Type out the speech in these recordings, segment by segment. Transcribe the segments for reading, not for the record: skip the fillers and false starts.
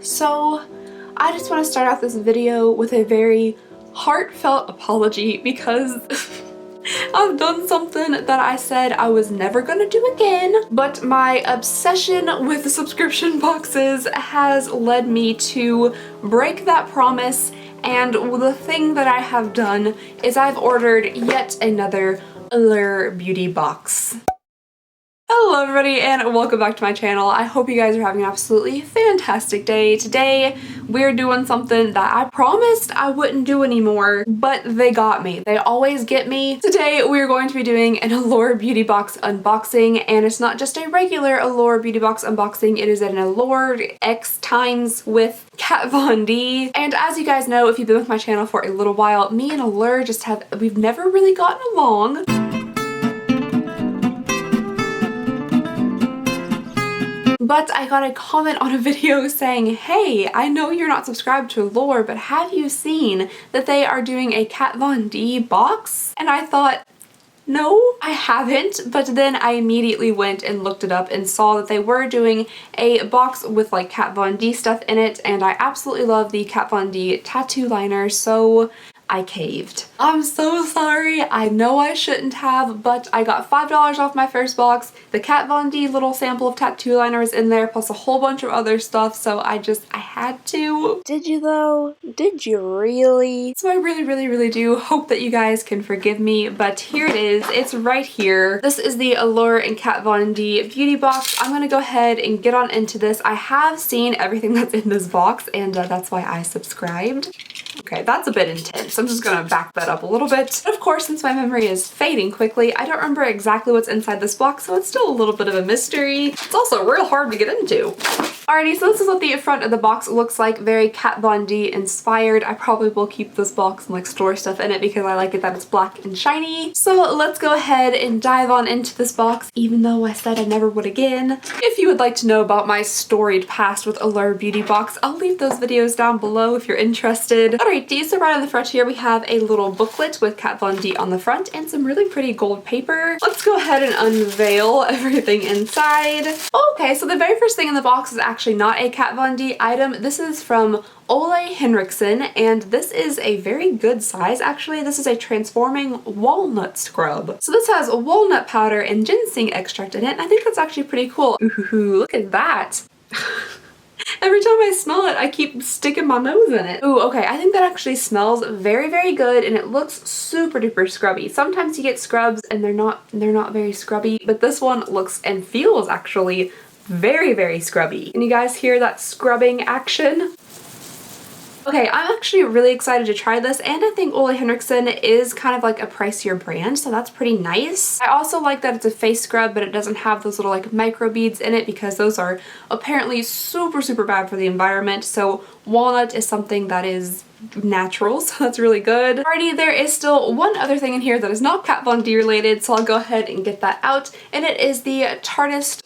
So I just want to start off this video with a very heartfelt apology because I've done something that I said I was never gonna do again, but my obsession with the subscription boxes has led me to break that promise, and the thing that I have done is I've ordered yet another Allure beauty box. Hello everybody and welcome back to my channel. I hope you guys are having an absolutely fantastic day. Today we're doing something that I promised I wouldn't do anymore, but they got me. They always get me. Today we're going to be doing an Allure beauty box unboxing, and it's not just a regular Allure beauty box unboxing, it is an Allure X times with Kat Von D. And as you guys know, if you've been with my channel for a little while, me and Allure we've never really gotten along. But I got a comment on a video saying, hey, I know you're not subscribed to Allure, but have you seen that they are doing a Kat Von D box? And I thought, no, I haven't, but then I immediately went and looked it up and saw that they were doing a box with like Kat Von D stuff in it, and I absolutely love the Kat Von D tattoo liner, so I caved. I'm so sorry. I know I shouldn't have, but I got $5 off my first box. The Kat Von D little sample of tattoo liner is in there, plus a whole bunch of other stuff, so I had to. Did you though? Did you really? So I really do hope that you guys can forgive me, but here it is. It's right here. This is the Allure and Kat Von D beauty box. I'm gonna go ahead and get on into this. I have seen everything that's in this box, and that's why I subscribed. Okay, that's a bit intense. I'm just gonna back that up a little bit. But of course, since my memory is fading quickly, I don't remember exactly what's inside this box, so it's still a little bit of a mystery. It's also real hard to get into. Alrighty, so this is what the front of the box looks like. Very Kat Von D inspired. I probably will keep this box and like store stuff in it because I like it that it's black and shiny. So let's go ahead and dive on into this box, even though I said I never would again. If you would like to know about my storied past with Allure Beauty Box, I'll leave those videos down below if you're interested. Alrighty, so right on the front here we have a little booklet with Kat Von D on the front and some really pretty gold paper. Let's go ahead and unveil everything inside. Okay, so the very first thing in the box is actually not a Kat Von D item. This is from Ole Henriksen, and this is a very good size actually. This is a transforming walnut scrub. So this has walnut powder and ginseng extract in it, and I think that's actually pretty cool. Ooh, look at that. Every time I smell it, I keep sticking my nose in it. Ooh, okay, I think that actually smells very good, and it looks super duper scrubby. Sometimes you get scrubs and they're not very scrubby, but this one looks and feels actually very scrubby. Can you guys hear that scrubbing action? Okay, I'm actually really excited to try this, and I think Ole Henriksen is kind of like a pricier brand, so that's pretty nice. I also like that it's a face scrub, but it doesn't have those little like micro beads in it because those are apparently super bad for the environment, so walnut is something that is natural, so that's really good. Alrighty, there is still one other thing in here that is not Kat Von D related, so I'll go ahead and get that out, and it is the Tarte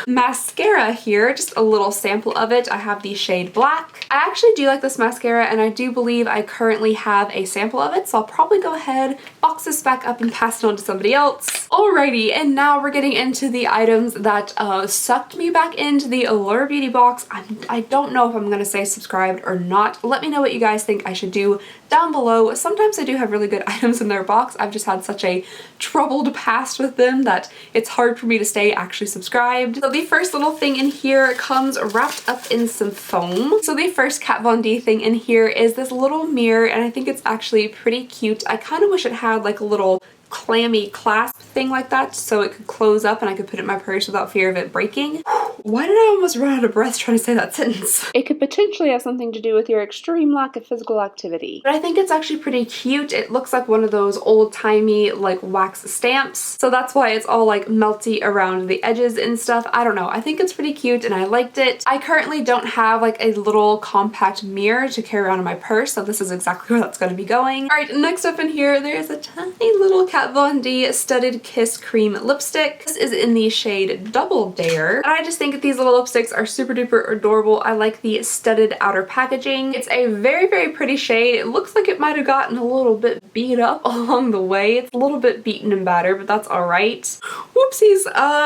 mascara here, just a little sample of it. I have the shade Black. I actually do like this mascara, and I do believe I currently have a sample of it, so I'll probably go ahead, box this back up, and pass it on to somebody else. Alrighty, and now we're getting into the items that sucked me back into the Allure Beauty Box. I don't know if I'm gonna say subscribed or not. Let me know what you guys think I should do down below. Sometimes I do have really good items in their box. I've just had such a troubled past with them that it's hard for me to stay actually subscribed. So the first little thing in here comes wrapped up in some foam. So the first Kat Von D thing in here is this little mirror, and I think it's actually pretty cute. I kind of wish it had like a little clammy clasp thing like that so it could close up and I could put it in my purse without fear of it breaking. Why did I almost run out of breath trying to say that sentence? It could potentially have something to do with your extreme lack of physical activity. But I think it's actually pretty cute. It looks like one of those old-timey like wax stamps, so that's why it's all like melty around the edges and stuff. I don't know. I think it's pretty cute and I liked it. I currently don't have like a little compact mirror to carry around in my purse, so this is exactly where that's going to be going. Alright, next up in here there's a tiny little Kat Von D Studded Kiss Cream Lipstick. This is in the shade Double Dare, and I just think think these little lipsticks are super duper adorable. I like the studded outer packaging. It's a very, very pretty shade. It looks like it might have gotten a little bit beat up along the way. It's a little bit beaten and battered, but that's alright. Whoopsies.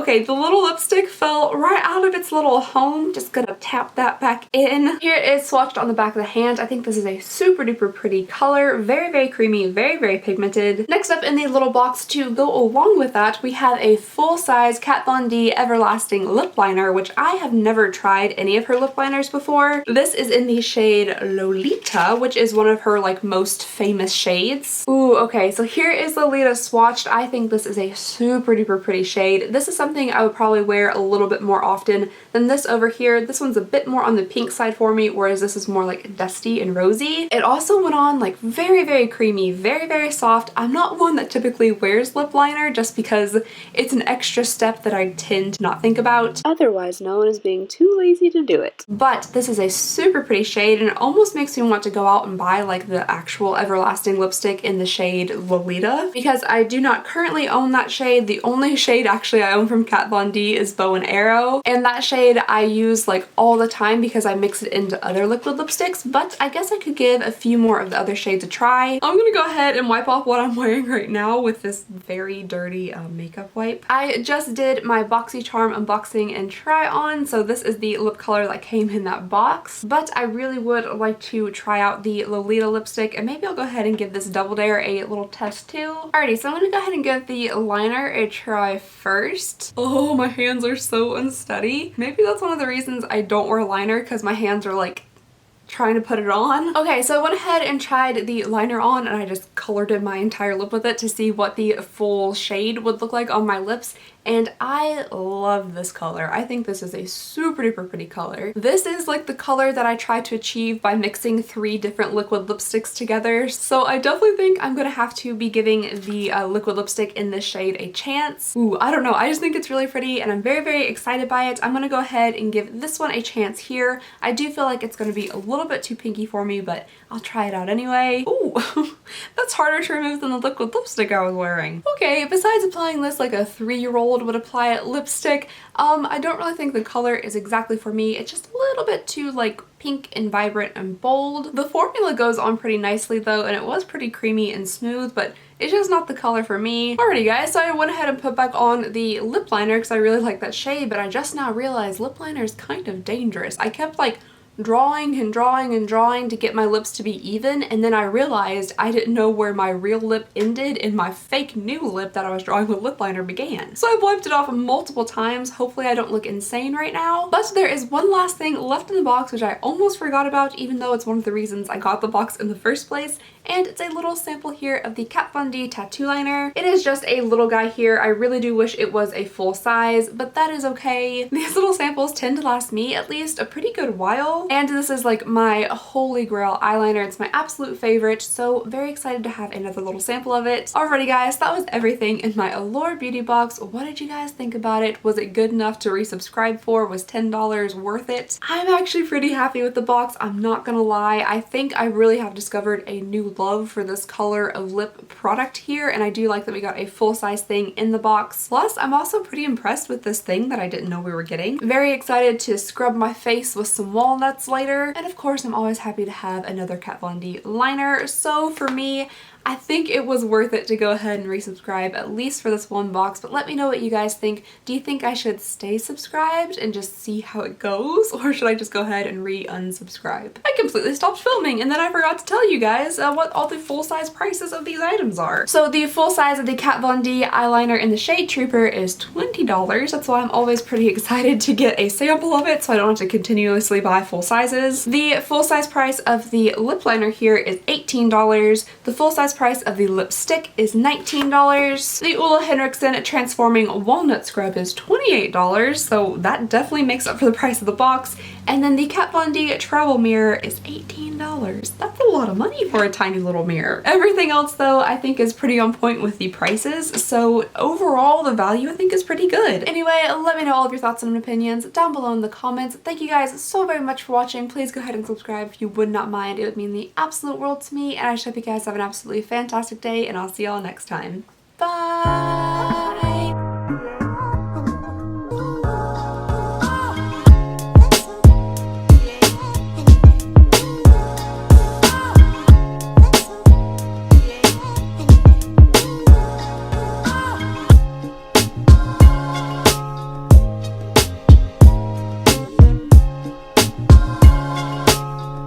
Okay, the little lipstick fell right out of its little home. Just gonna tap that back in. Here it is swatched on the back of the hand. I think this is a super duper pretty color. Very, very creamy, very, very pigmented. Next up in the little box to go along with that, we have a full-size Kat Von D Everlasting lip liner, which I have never tried any of her lip liners before. This is in the shade Lolita, which is one of her like most famous shades. Ooh, okay, so here is Lolita swatched. I think this is a super duper pretty shade. This is something I would probably wear a little bit more often than this over here. This one's a bit more on the pink side for me, whereas this is more like dusty and rosy. It also went on like very, very creamy, very, very soft. I'm not one that typically wears lip liner just because it's an extra step that I tend to not think about, otherwise known as being too lazy to do it. But this is a super pretty shade, and it almost makes me want to go out and buy like the actual Everlasting lipstick in the shade Lolita, because I do not currently own that shade. The only shade actually I own from Kat Von D is Bow and Arrow, and that shade I use like all the time because I mix it into other liquid lipsticks, but I guess I could give a few more of the other shades a try. I'm gonna go ahead and wipe off what I'm wearing right now with this very dirty makeup wipe. I just did my BoxyCharm unboxing and try on, so this is the lip color that came in that box, but I really would like to try out the Lolita lipstick, and maybe I'll go ahead and give this Double Dare a little test too. Alrighty, so I'm gonna go ahead and give the liner a try first. Oh, my hands are so unsteady. Maybe that's one of the reasons I don't wear liner, because my hands are like trying to put it on. Okay, so I went ahead and tried the liner on, and I just colored in my entire lip with it to see what the full shade would look like on my lips, and I love this color. I think this is a super duper pretty color. This is like the color that I tried to achieve by mixing 3 different liquid lipsticks together, so I definitely think I'm gonna have to be giving the liquid lipstick in this shade a chance. Ooh, I don't know, I just think it's really pretty and I'm very, very excited by it. I'm gonna go ahead and give this one a chance here. I do feel like it's gonna be a little bit too pinky for me, but I'll try it out anyway. Ooh, that's harder to remove than the liquid lipstick I was wearing. Okay, besides applying this like a 3-year-old would apply it lipstick, I don't really think the color is exactly for me. It's just a little bit too like pink and vibrant and bold. The formula goes on pretty nicely though, and it was pretty creamy and smooth, but it's just not the color for me. Alrighty guys, so I went ahead and put back on the lip liner because I really like that shade, but I just now realized lip liner is kind of dangerous. I kept like drawing and drawing and drawing to get my lips to be even, and then I realized I didn't know where my real lip ended and my fake new lip that I was drawing with lip liner began. So I wiped it off multiple times. Hopefully I don't look insane right now. But there is one last thing left in the box which I almost forgot about, even though it's one of the reasons I got the box in the first place, and it's a little sample here of the Kat Von D tattoo liner. It is just a little guy here. I really do wish it was a full size, but that is okay. These little samples tend to last me at least a pretty good while, and this is like my holy grail eyeliner. It's my absolute favorite, so very excited to have another little sample of it. Alrighty guys, that was everything in my Allure beauty box. What did you guys think about it? Was it good enough to resubscribe for? Was $10 worth it? I'm actually pretty happy with the box, I'm not gonna lie. I think I really have discovered a new love for this color of lip product here, and I do like that we got a full-size thing in the box. Plus, I'm also pretty impressed with this thing that I didn't know we were getting. Very excited to scrub my face with some walnuts later, and of course I'm always happy to have another Kat Von D liner. So for me, I think it was worth it to go ahead and resubscribe, at least for this one box, but let me know what you guys think. Do you think I should stay subscribed and just see how it goes, or should I just go ahead and unsubscribe? I completely stopped filming and then I forgot to tell you guys what all the full-size prices of these items are. So the full size of the Kat Von D eyeliner in the shade Trooper is $20. That's why I'm always pretty excited to get a sample of it so I don't have to continuously buy full sizes. The full size price of the lip liner here is $18. The full size price of the lipstick is $19. The Ole Henriksen Transforming Walnut Scrub is $28, so that definitely makes up for the price of the box. And then the Kat Von D Travel Mirror is $18. That's a lot of money for a tiny little mirror. Everything else though I think is pretty on point with the prices, so overall the value I think is pretty good. Anyway, let me know all of your thoughts and opinions down below in the comments. Thank you guys so very much for watching. Please go ahead and subscribe if you would not mind. It would mean the absolute world to me, and I just hope you guys have an absolutely fantastic day, and I'll see y'all next time. Bye!